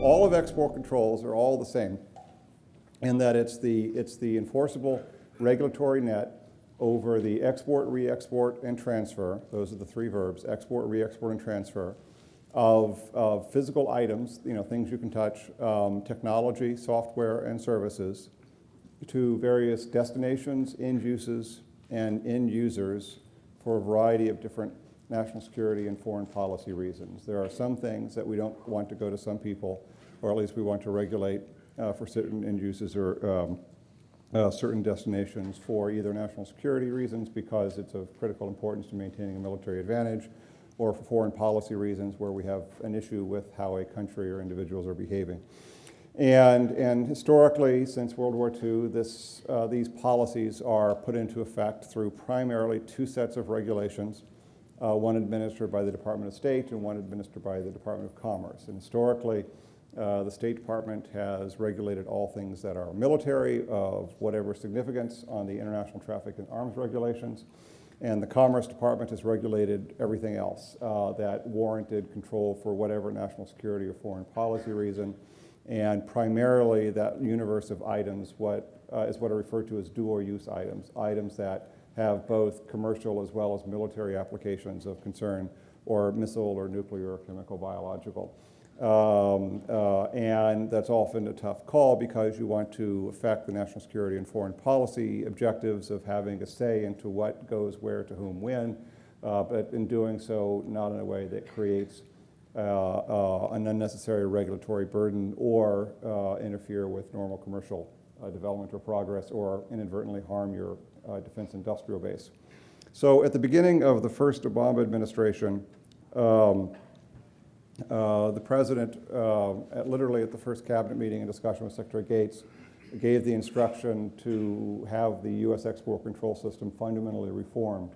All of export controls are all the same in that it's the enforceable regulatory net over the export, re-export, and transfer. Those are the three verbs: export, re-export, and transfer of physical items, things you can touch, technology, software, and services to various destinations, end uses, and end users for a variety of different national security and foreign policy reasons. There are some things that we don't want to go to some people, or at least we want to regulate for certain end users or certain destinations for either national security reasons because it's of critical importance to maintaining a military advantage, or for foreign policy reasons where we have an issue with how a country or individuals are behaving. And historically, since World War II, these policies are put into effect through primarily two sets of regulations, one administered by the Department of State and one administered by the Department of Commerce. And historically, the State Department has regulated all things that are military of whatever significance on the international traffic in arms regulations, and the Commerce Department has regulated everything else that warranted control for whatever national security or foreign policy reason. And primarily that universe of items is what are referred to as dual-use items, items that have both commercial as well as military applications of concern, or missile or nuclear or chemical biological. And that's often a tough call because you want to affect the national security and foreign policy objectives of having a say into what goes where to whom when, but in doing so not in a way that creates an unnecessary regulatory burden or interfere with normal commercial development or progress, or inadvertently harm your defense industrial base. So at the beginning of the first Obama administration, the president, literally at the first cabinet meeting in discussion with Secretary Gates, gave the instruction to have the U.S. export control system fundamentally reformed.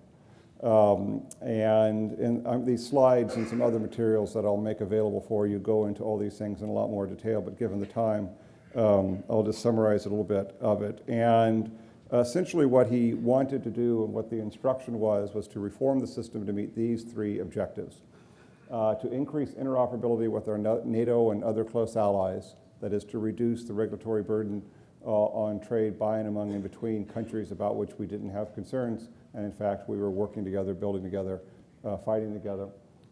And in these slides and some other materials that I'll make available for you go into all these things in a lot more detail, but given the time, I'll just summarize a little bit of it. And essentially what he wanted to do and what the instruction was to reform the system to meet these three objectives. To increase interoperability with our NATO and other close allies, that is to reduce the regulatory burden on trade by and among and between countries about which we didn't have concerns, and in fact we were working together, building together, fighting together.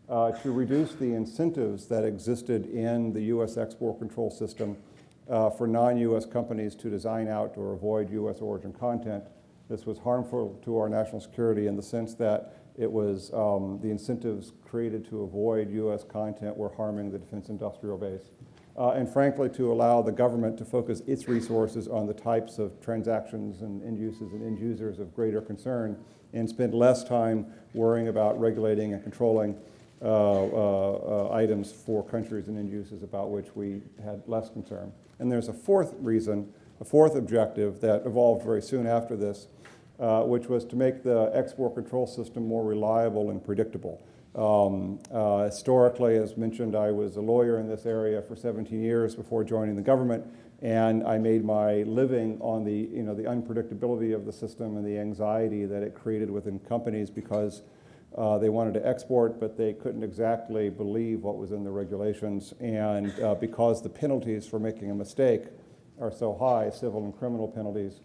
To reduce the incentives that existed in the U.S. export control system for non-U.S. companies to design out or avoid U.S. origin content. This was harmful to our national security in the sense that it was the incentives created to avoid U.S. content were harming the defense industrial base. And frankly, to allow the government to focus its resources on the types of transactions and end uses and end users of greater concern, and spend less time worrying about regulating and controlling items for countries and end uses about which we had less concern. And there's a fourth reason, a fourth objective that evolved very soon after this, which was to make the export control system more reliable and predictable. Historically, as mentioned, I was a lawyer in this area for 17 years before joining the government, and I made my living on the unpredictability of the system and the anxiety that it created within companies because they wanted to export, but they couldn't exactly believe what was in the regulations, and because the penalties for making a mistake are so high, civil and criminal penalties,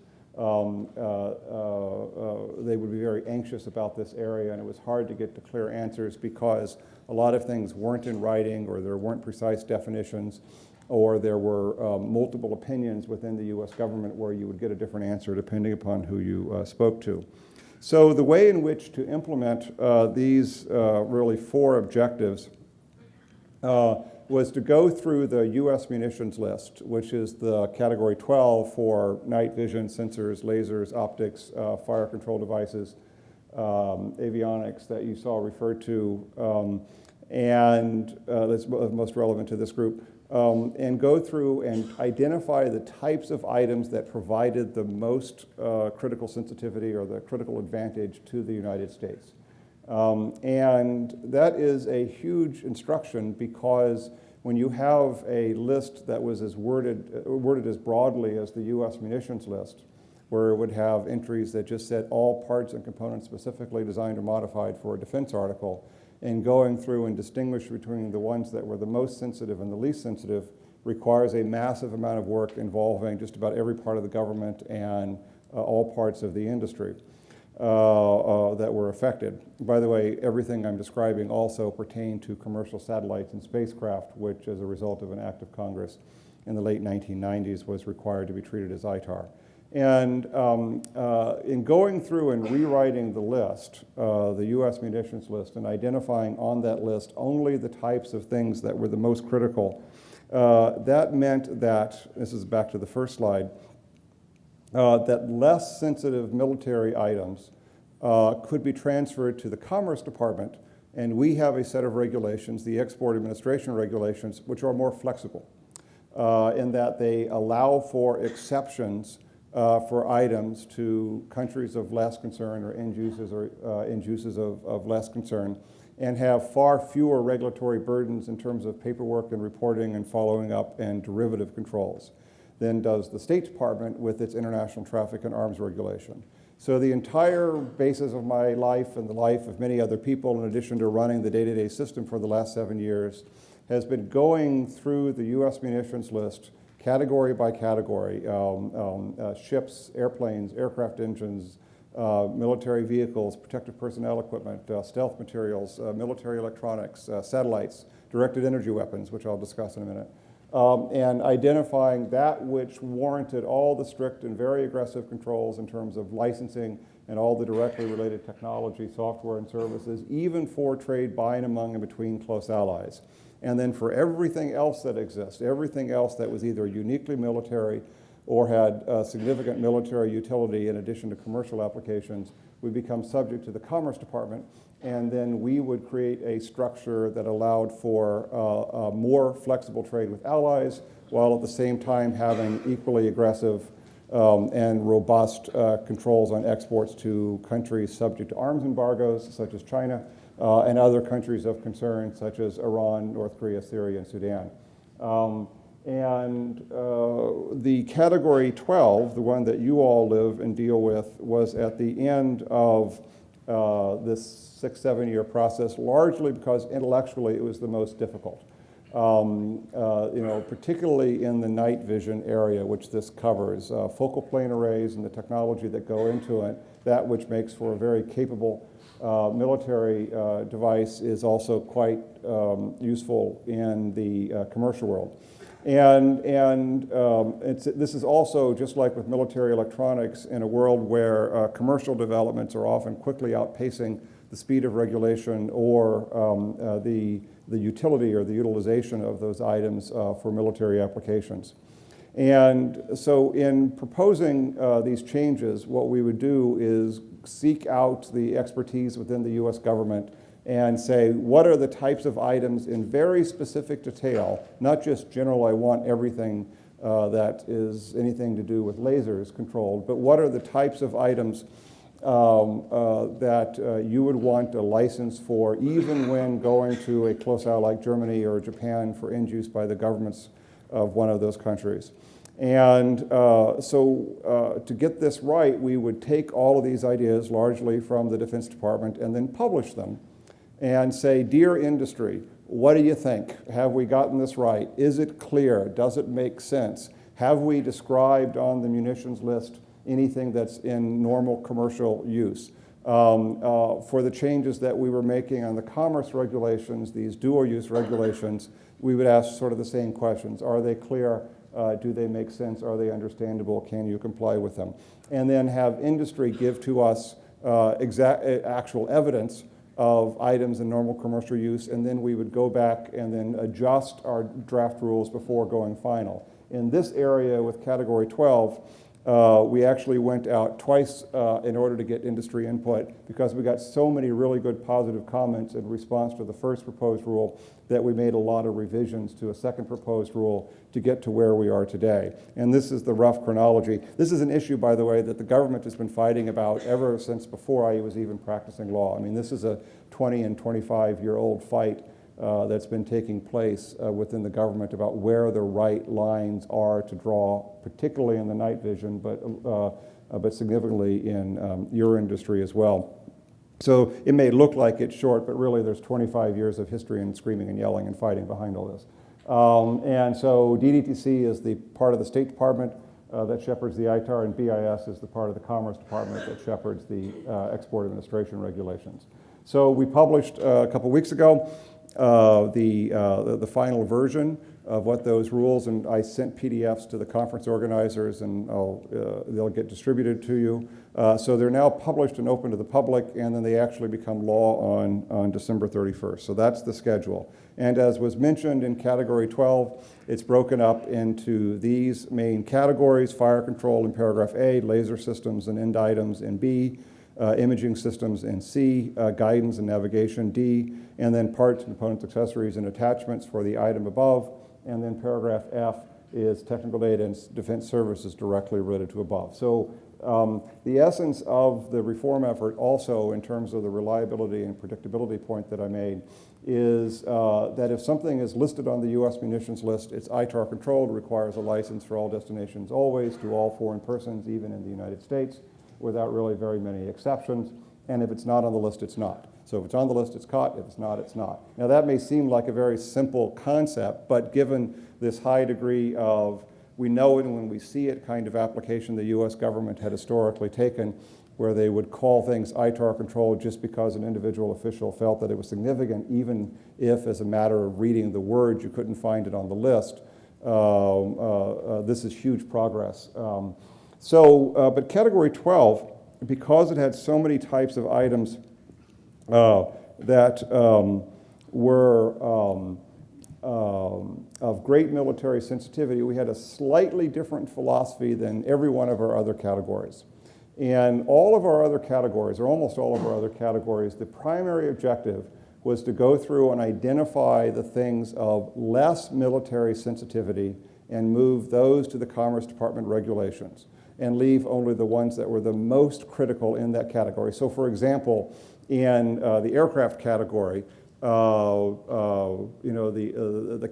they would be very anxious about this area, and it was hard to get to clear answers because a lot of things weren't in writing, or there weren't precise definitions, or there were multiple opinions within the U.S. government where you would get a different answer depending upon who you spoke to. So the way in which to implement these really four objectives was to go through the U.S. munitions list, which is the category 12 for night vision, sensors, lasers, optics, fire control devices, avionics that you saw referred to, and that's most relevant to this group, and go through and identify the types of items that provided the most critical sensitivity or the critical advantage to the United States. And that is a huge instruction because when you have a list that was as worded as broadly as the U.S. munitions list, where it would have entries that just said all parts and components specifically designed or modified for a defense article, and going through and distinguish between the ones that were the most sensitive and the least sensitive requires a massive amount of work involving just about every part of the government and all parts of the industry that were affected. By the way, everything I'm describing also pertained to commercial satellites and spacecraft, which as a result of an act of Congress in the late 1990s was required to be treated as ITAR. And in going through and rewriting the list, the U.S. munitions list, and identifying on that list only the types of things that were the most critical, that meant that, this is back to the first slide, that less sensitive military items could be transferred to the Commerce Department, and we have a set of regulations, the Export Administration Regulations, which are more flexible in that they allow for exceptions for items to countries of less concern or end uses of less concern, and have far fewer regulatory burdens in terms of paperwork and reporting and following up and derivative controls than does the State Department with its international traffic and arms regulation. So the entire basis of my life and the life of many other people, in addition to running the day-to-day system for the last 7 years, has been going through the U.S. munitions list category by category, ships, airplanes, aircraft engines, military vehicles, protective personnel equipment, stealth materials, military electronics, satellites, directed energy weapons, which I'll discuss in a minute, and identifying that which warranted all the strict and very aggressive controls in terms of licensing and all the directly related technology, software, and services, even for trade by and among and between close allies. And then for everything else that exists, everything else that was either uniquely military or had significant military utility in addition to commercial applications, would become subject to the Commerce Department, and then we would create a structure that allowed for more flexible trade with allies, while at the same time having equally aggressive and robust controls on exports to countries subject to arms embargoes, such as China, and other countries of concern, such as Iran, North Korea, Syria, and Sudan. The Category 12, the one that you all live and deal with, was at the end of this 6-7 year process, largely because intellectually it was the most difficult. Particularly in the night vision area, which this covers, focal plane arrays and the technology that go into it, that which makes for a very capable military device, is also quite useful in the commercial world. This is also, just like with military electronics, in a world where commercial developments are often quickly outpacing the speed of regulation or the utility or the utilization of those items for military applications. And so in proposing these changes, what we would do is seek out the expertise within the U.S. government and say, what are the types of items in very specific detail, not just general, I want everything that is anything to do with lasers controlled, but what are the types of items that you would want a license for, even when going to a close ally like Germany or Japan for end use by the governments of one of those countries. And to get this right, we would take all of these ideas, largely from the Defense Department, and then publish them and say, dear industry, what do you think? Have we gotten this right? Is it clear? Does it make sense? Have we described on the munitions list anything that's in normal commercial use? For the changes that we were making on the commerce regulations, these dual-use regulations, we would ask sort of the same questions. Are they clear? Do they make sense? Are they understandable? Can you comply with them? And then have industry give to us actual evidence of items in normal commercial use, and then we would go back and then adjust our draft rules before going final. In this area with Category 12, we actually went out twice in order to get industry input, because we got so many really good positive comments in response to the first proposed rule that we made a lot of revisions to a second proposed rule to get to where we are today. And this is the rough chronology. This is an issue, by the way, that the government has been fighting about ever since before I was even practicing law. I mean, this is a 20 and 25-year-old fight that's been taking place within the government about where the right lines are to draw, particularly in the night vision, but significantly in your industry as well. So it may look like it's short, but really there's 25 years of history and screaming and yelling and fighting behind all this. And so DDTC is the part of the State Department that shepherds the ITAR, and BIS is the part of the Commerce Department that shepherds the Export Administration Regulations. So we published a couple weeks ago the final version of what those rules, and I sent PDFs to the conference organizers, and they'll get distributed to you. So they're now published and open to the public, and then they actually become law on December 31st. So that's the schedule. And as was mentioned in Category 12, it's broken up into these main categories: fire control in paragraph A, laser systems and end items in B, imaging systems in C, guidance and navigation D, and then parts, components, accessories, and attachments for the item above. And then paragraph F is technical data and defense services directly related to above. So the essence of the reform effort also, in terms of the reliability and predictability point that I made, is that if something is listed on the U.S. munitions list, it's ITAR controlled, requires a license for all destinations always, to all foreign persons, even in the United States, without really very many exceptions. And if it's not on the list, it's not. So if it's on the list, it's caught. If it's not, it's not. Now that may seem like a very simple concept, but given this high degree of we know it and when we see it kind of application the U.S. government had historically taken, where they would call things ITAR controlled just because an individual official felt that it was significant, even if, as a matter of reading the words, you couldn't find it on the list. This is huge progress. But Category 12, because it had so many types of items that were of great military sensitivity, we had a slightly different philosophy than every one of our other categories. And all of our other categories, or almost all of our other categories, the primary objective was to go through and identify the things of less military sensitivity and move those to the Commerce Department regulations, and leave only the ones that were the most critical in that category. So for example, in the aircraft category, the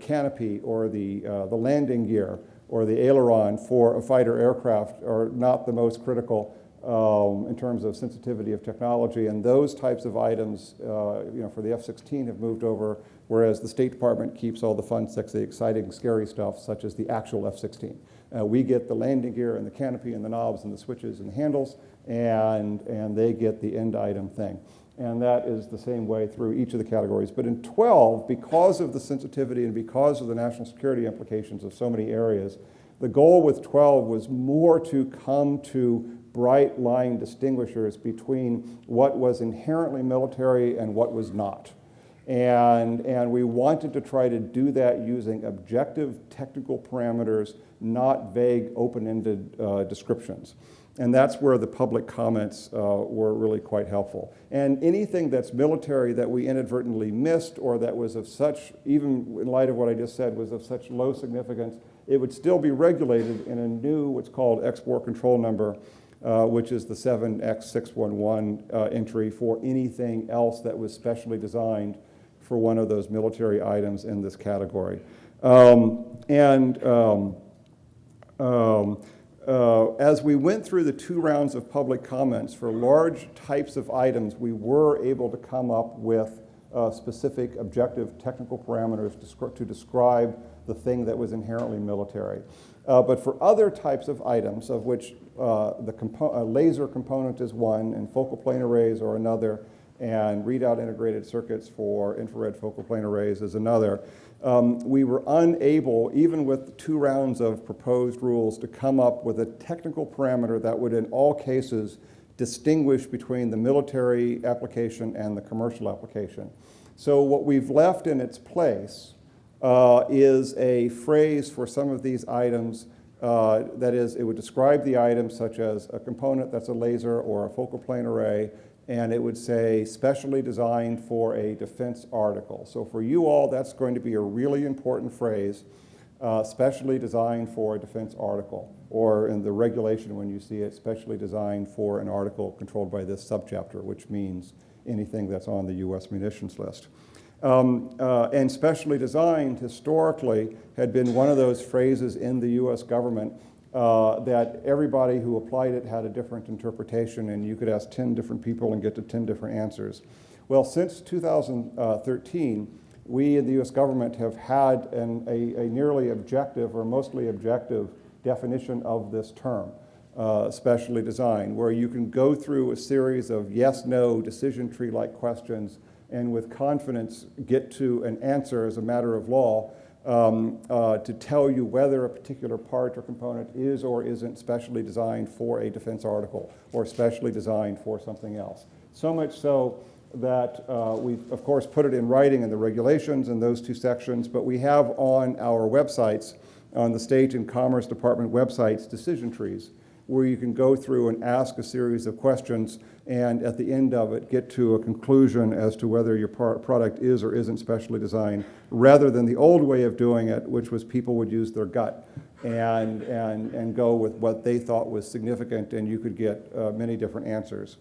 canopy or the landing gear or the aileron for a fighter aircraft are not the most critical in terms of sensitivity of technology, and those types of items for the F-16 have moved over, whereas the State Department keeps all the fun, sexy, exciting, scary stuff, such as the actual F-16. We get the landing gear and the canopy and the knobs and the switches and the handles, and they get the end item thing. And that is the same way through each of the categories. But in 12, because of the sensitivity and because of the national security implications of so many areas, the goal with 12 was more to come to bright line distinguishers between what was inherently military and what was not. And we wanted to try to do that using objective technical parameters, not vague, open-ended descriptions. And that's where the public comments were really quite helpful. And anything that's military that we inadvertently missed, or that was of such, even in light of what I just said, was of such low significance, it would still be regulated in a new, what's called export control number, which is the 7X611 entry for anything else that was specially designed for one of those military items in this category. As we went through the 2 rounds of public comments for large types of items, we were able to come up with specific objective technical parameters to describe the thing that was inherently military. But for other types of items, of which the laser component is one, and focal plane arrays are another, and readout integrated circuits for infrared focal plane arrays is another, we were unable, even with 2 rounds of proposed rules, to come up with a technical parameter that would in all cases distinguish between the military application and the commercial application. So what we've left in its place is a phrase for some of these items. That is, it would describe the item such as a component that's a laser or a focal plane array, and it would say specially designed for a defense article. So for you all, that's going to be a really important phrase, specially designed for a defense article, or in the regulation when you see it, specially designed for an article controlled by this subchapter, which means anything that's on the U.S. munitions list. And specially designed historically had been one of those phrases in the U.S. government that everybody who applied it had a different interpretation, and you could ask 10 different people and get to 10 different answers. Well, since 2013, we in the U.S. government have had a nearly objective or mostly objective definition of this term, specially designed, where you can go through a series of yes-no decision tree-like questions and with confidence get to an answer as a matter of law to tell you whether a particular part or component is or isn't specially designed for a defense article or specially designed for something else. So much so that we've, of course, put it in writing in the regulations in those two sections, but we have on our websites, on the State and Commerce Department websites, decision trees, where you can go through and ask a series of questions and at the end of it get to a conclusion as to whether your product is or isn't specially designed, rather than the old way of doing it, which was people would use their gut and go with what they thought was significant, and you could get many different answers.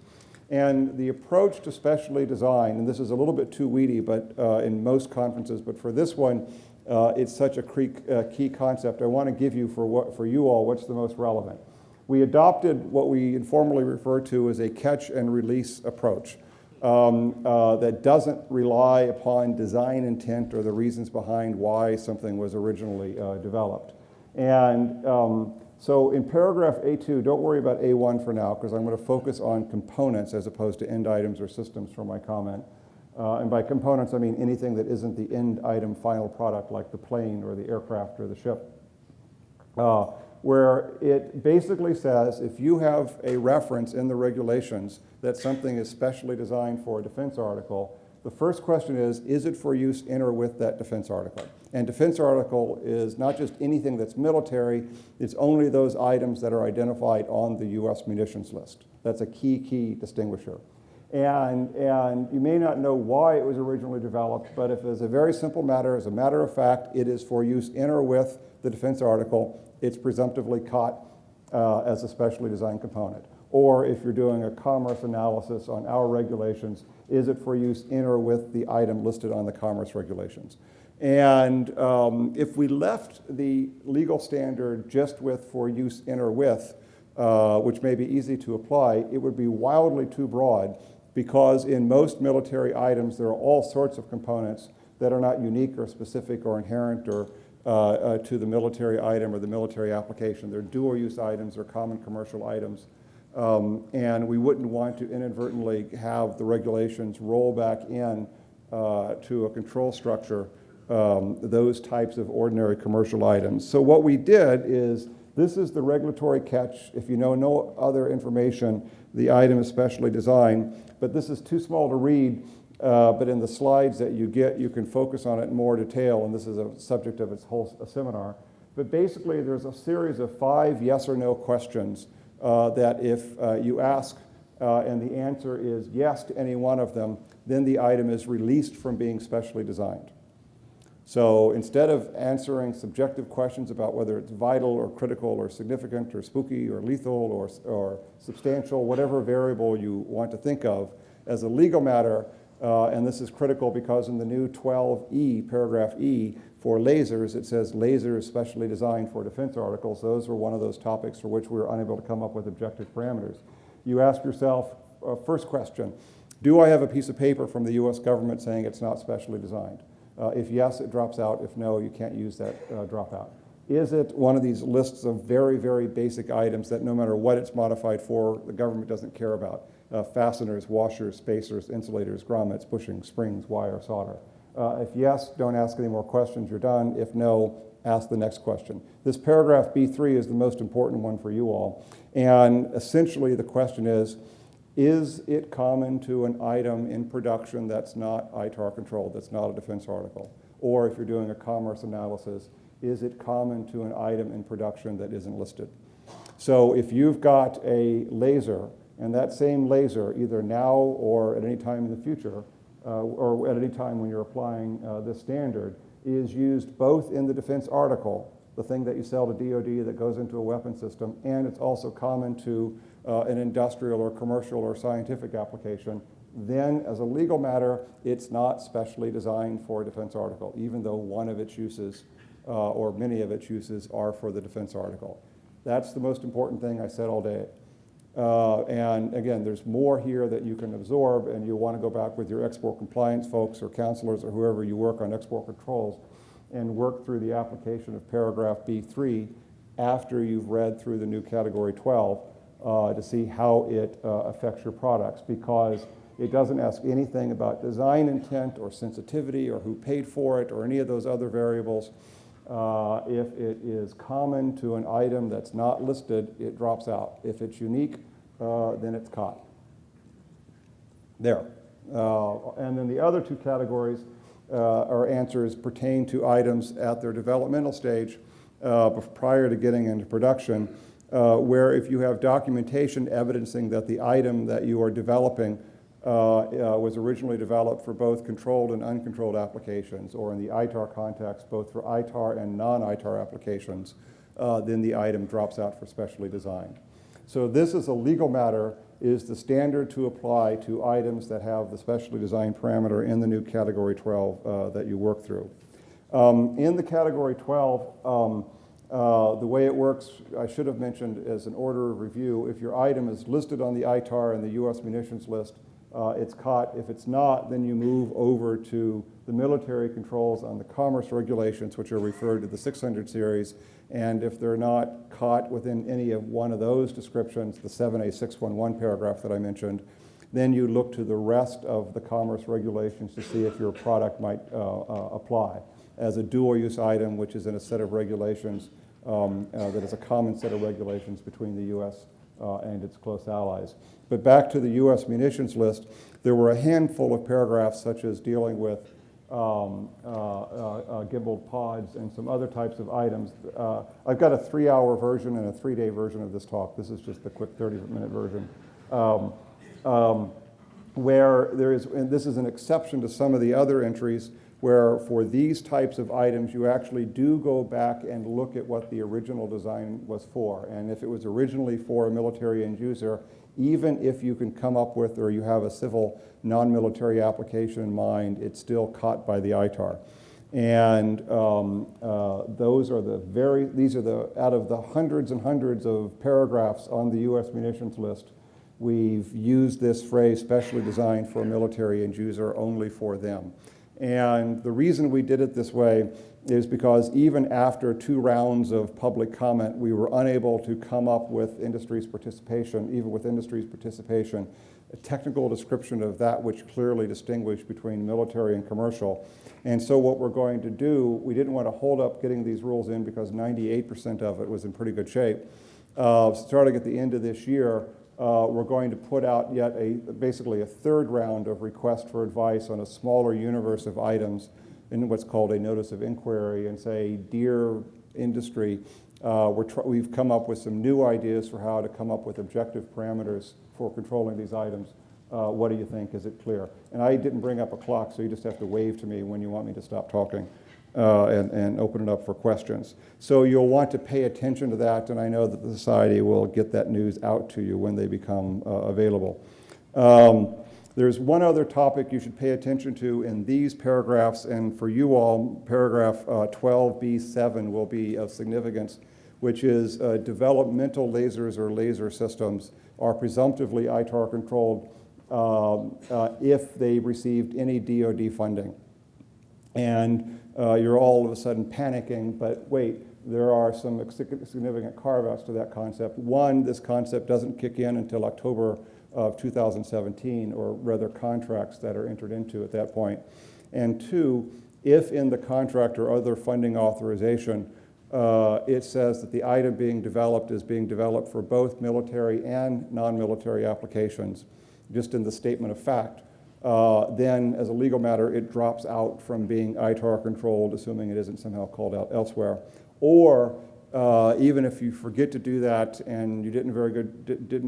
And the approach to specially designed, and this is a little bit too weedy but in most conferences, but for this one, it's such a key concept. I want to give you for you all what's the most relevant. We adopted what we informally refer to as a catch and release approach that doesn't rely upon design intent or the reasons behind why something was originally developed. And so in paragraph A2, don't worry about A1 for now, because I'm going to focus on components as opposed to end items or systems for my comment. And by components, I mean anything that isn't the end item final product, like the plane or the aircraft or the ship. Where it basically says if you have a reference in the regulations that something is specially designed for a defense article, the first question is it for use in or with that defense article? And defense article is not just anything that's military, it's only those items that are identified on the U.S. munitions list. That's a key distinguisher. And you may not know why it was originally developed, but if it's a very simple matter, as a matter of fact, it is for use in or with the defense article, it's presumptively caught as a specially designed component. Or if you're doing a commerce analysis on our regulations, is it for use in or with the item listed on the commerce regulations? And if we left the legal standard just with for use in or with, which may be easy to apply, it would be wildly too broad, because in most military items there are all sorts of components that are not unique or specific or inherent or to the military item or the military application. They're dual use items or common commercial items. And we wouldn't want to inadvertently have the regulations roll back in to a control structure those types of ordinary commercial items. So what we did is, this is the regulatory catch. If you know no other information, the item is specially designed, but this is too small to read. But in the slides that you get, you can focus on it in more detail, and this is a subject of its whole seminar. But basically, there's a series of 5 yes or no questions that if you ask and the answer is yes to any one of them, then the item is released from being specially designed. So instead of answering subjective questions about whether it's vital or critical or significant or spooky or lethal or substantial, whatever variable you want to think of, as a legal matter, and this is critical because in the new 12E, paragraph E, for lasers, it says lasers specially designed for defense articles. Those were one of those topics for which we were unable to come up with objective parameters. You ask yourself, first question, do I have a piece of paper from the US government saying it's not specially designed? If yes, it drops out. If no, you can't use that dropout. Is it one of these lists of very, very basic items that no matter what it's modified for, the government doesn't care about? Fasteners, washers, spacers, insulators, grommets, bushings, springs, wire, solder. If yes, don't ask any more questions, you're done. If no, ask the next question. This paragraph B3 is the most important one for you all. And essentially the question is it common to an item in production that's not ITAR controlled, that's not a defense article? Or if you're doing a commerce analysis, is it common to an item in production that isn't listed? So if you've got a laser, and that same laser, either now or at any time in the future, or at any time when you're applying this standard, is used both in the defense article, the thing that you sell to DoD that goes into a weapon system, and it's also common to an industrial or commercial or scientific application, then as a legal matter, it's not specially designed for a defense article, even though one of its uses or many of its uses are for the defense article. That's the most important thing I said all day. And again, there's more here that you can absorb, and you want to go back with your export compliance folks or counselors or whoever you work on export controls and work through the application of paragraph B3 after you've read through the new category 12 to see how it affects your products, because it doesn't ask anything about design intent or sensitivity or who paid for it or any of those other variables. If it is common to an item that's not listed, it drops out. If it's unique, then it's caught. There. And then the other two categories or answers pertain to items at their developmental stage prior to getting into production, where if you have documentation evidencing that the item that you are developing was originally developed for both controlled and uncontrolled applications, or in the ITAR context, both for ITAR and non-ITAR applications, then the item drops out for specially designed. So this is a legal matter, is the standard to apply to items that have the specially designed parameter in the new Category 12 that you work through. In the Category 12, the way it works, I should have mentioned as an order of review, if your item is listed on the ITAR and the U.S. munitions list, it's caught. If it's not, then you move over to the military controls on the commerce regulations, which are referred to the 600 series. And if they're not caught within any of one of those descriptions, the 7A611 paragraph that I mentioned, then you look to the rest of the commerce regulations to see if your product might apply as a dual-use item, which is in a set of regulations that is a common set of regulations between the U.S. And its close allies. But back to the U.S. munitions list, there were a handful of paragraphs such as dealing with gimbaled pods and some other types of items. I've got a 3-hour version and a 3-day version of this talk. This is just the quick 30-minute version. Where there is, and this is an exception to some of the other entries, where for these types of items, you actually do go back and look at what the original design was for. And if it was originally for a military end user, even if you can come up with, or you have a civil non-military application in mind, it's still caught by the ITAR. And those are these are the, out of the hundreds and hundreds of paragraphs on the U.S. munitions list, we've used this phrase, specially designed for a military end user, only for them. And the reason we did it this way is because even after 2 rounds of public comment, we were unable to come up with industry's participation, even with industry's participation, a technical description of that which clearly distinguished between military and commercial. And so what we're going to do, we didn't want to hold up getting these rules in because 98% of it was in pretty good shape. Starting at the end of this year, we're going to put out yet basically a 3rd round of requests for advice on a smaller universe of items in what's called a notice of inquiry, and say, dear industry, we've come up with some new ideas for how to come up with objective parameters for controlling these items. What do you think? Is it clear? And I didn't bring up a clock, so you just have to wave to me when you want me to stop talking. And open it up for questions. So you'll want to pay attention to that, and I know that the Society will get that news out to you when they become available. There's one other topic you should pay attention to in these paragraphs, and for you all, paragraph 12B7 will be of significance, which is developmental lasers or laser systems are presumptively ITAR controlled if they received any DoD funding. And you're all of a sudden panicking, but wait, there are some significant carve-outs to that concept. One, this concept doesn't kick in until October of 2017, or rather contracts that are entered into at that point. And 2, if in the contract or other funding authorization, it says that the item being developed is being developed for both military and non-military applications, just in the statement of fact, then as a legal matter, it drops out from being ITAR controlled, assuming it isn't somehow called out elsewhere. Or even if you forget to do that and you didn't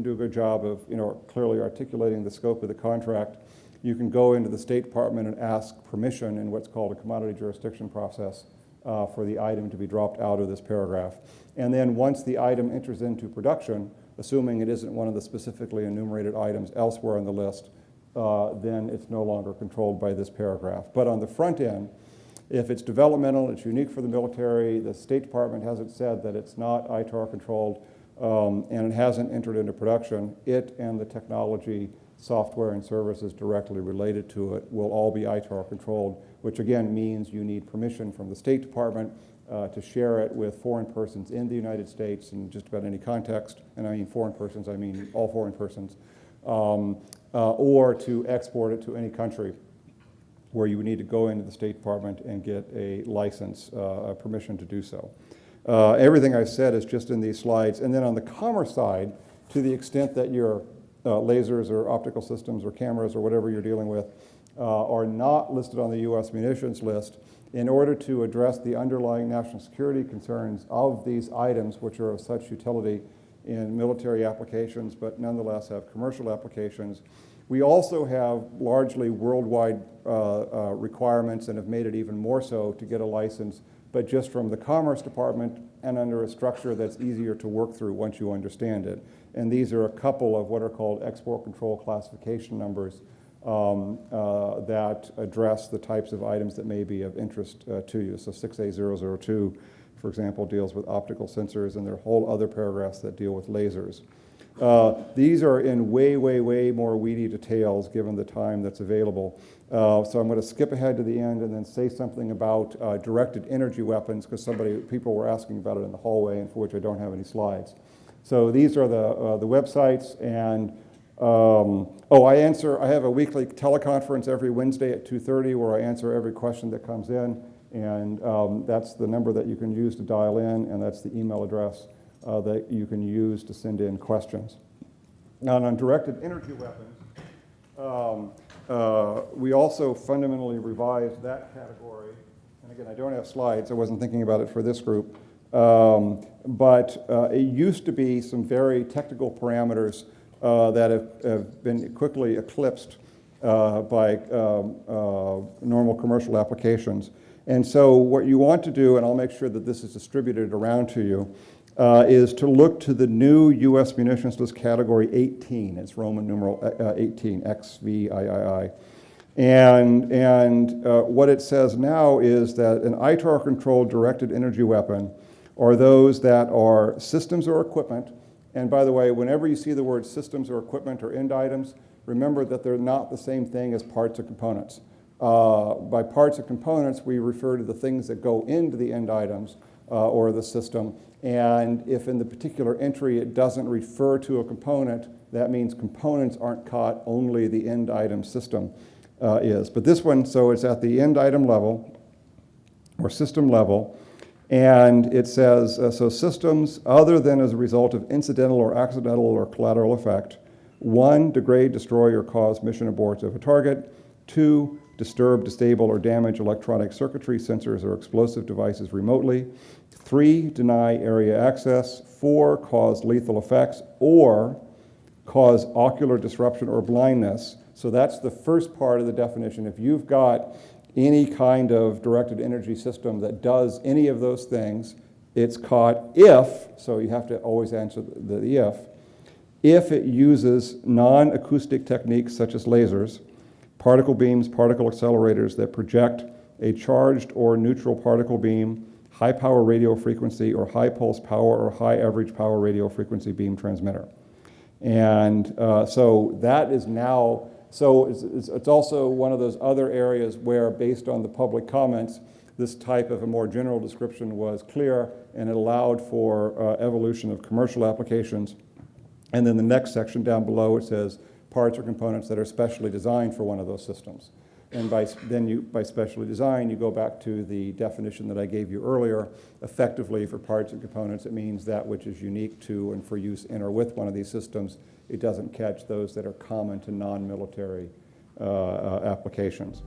do a good job of clearly articulating the scope of the contract, you can go into the State Department and ask permission in what's called a commodity jurisdiction process for the item to be dropped out of this paragraph. And then once the item enters into production, assuming it isn't one of the specifically enumerated items elsewhere on the list, then it's no longer controlled by this paragraph. But on the front end, if it's developmental, it's unique for the military, the State Department hasn't said that it's not ITAR controlled, and it hasn't entered into production, it and the technology, software, and services directly related to it will all be ITAR controlled, which again means you need permission from the State Department to share it with foreign persons in the United States in just about any context. And I mean foreign persons, I mean all foreign persons, or to export it to any country where you would need to go into the State Department and get a license, permission to do so. Everything I've said is just in these slides. And then on the commerce side, to the extent that your lasers or optical systems or cameras or whatever you're dealing with are not listed on the U.S. munitions list, in order to address the underlying national security concerns of these items, which are of such utility in military applications, but nonetheless have commercial applications, we also have largely worldwide requirements and have made it even more so to get a license, but just from the Commerce Department and under a structure that's easier to work through once you understand it. And these are a couple of what are called export control classification numbers that address the types of items that may be of interest to you. So 6A002, for example, deals with optical sensors, and there are whole other paragraphs that deal with lasers. These are in way, way, way more weedy details given the time that's available. So I'm going to skip ahead to the end and then say something about directed energy weapons, because people were asking about it in the hallway, and for which I don't have any slides. So these are the websites, and I have a weekly teleconference every Wednesday at 2:30 where I answer every question that comes in, and that's the number that you can use to dial in, and that's the email address that you can use to send in questions. Now, on directed energy weapons, we also fundamentally revised that category. And again, I don't have slides. I wasn't thinking about it for this group. But it used to be some very technical parameters that have been quickly eclipsed by normal commercial applications. And so what you want to do, and I'll make sure that this is distributed around to you, is to look to the new U.S. munitions list category 18. It's Roman numeral 18, XVII. And what it says now is that an ITAR-controlled directed energy weapon are those that are systems or equipment. And by the way, whenever you see the word systems or equipment or end items, remember that they're not the same thing as parts or components. By parts or components, we refer to the things that go into the end items or the system. And if in the particular entry it doesn't refer to a component, that means components aren't caught, only the end item system is. But this one, so it's at the end item level or system level. And it says, so systems other than as a result of incidental or accidental or collateral effect, 1, degrade, destroy, or cause mission aborts of a target. 2, disturb, disable, or damage electronic circuitry, sensors, or explosive devices remotely. 3, deny area access. 4, cause lethal effects or cause ocular disruption or blindness. So that's the first part of the definition. If you've got any kind of directed energy system that does any of those things, it's caught if, so you have to always answer the if it uses non-acoustic techniques such as lasers, particle beams, particle accelerators that project a charged or neutral particle beam, high power radio frequency, or high pulse power or high average power radio frequency beam transmitter. And so that is now, so it's also one of those other areas where, based on the public comments, this type of a more general description was clear, and it allowed for evolution of commercial applications. And then the next section down below, it says parts or components that are specially designed for one of those systems. And by specially designed, you go back to the definition that I gave you earlier. Effectively, for parts and components, it means that which is unique to and for use in or with one of these systems. It doesn't catch those that are common to non-military applications.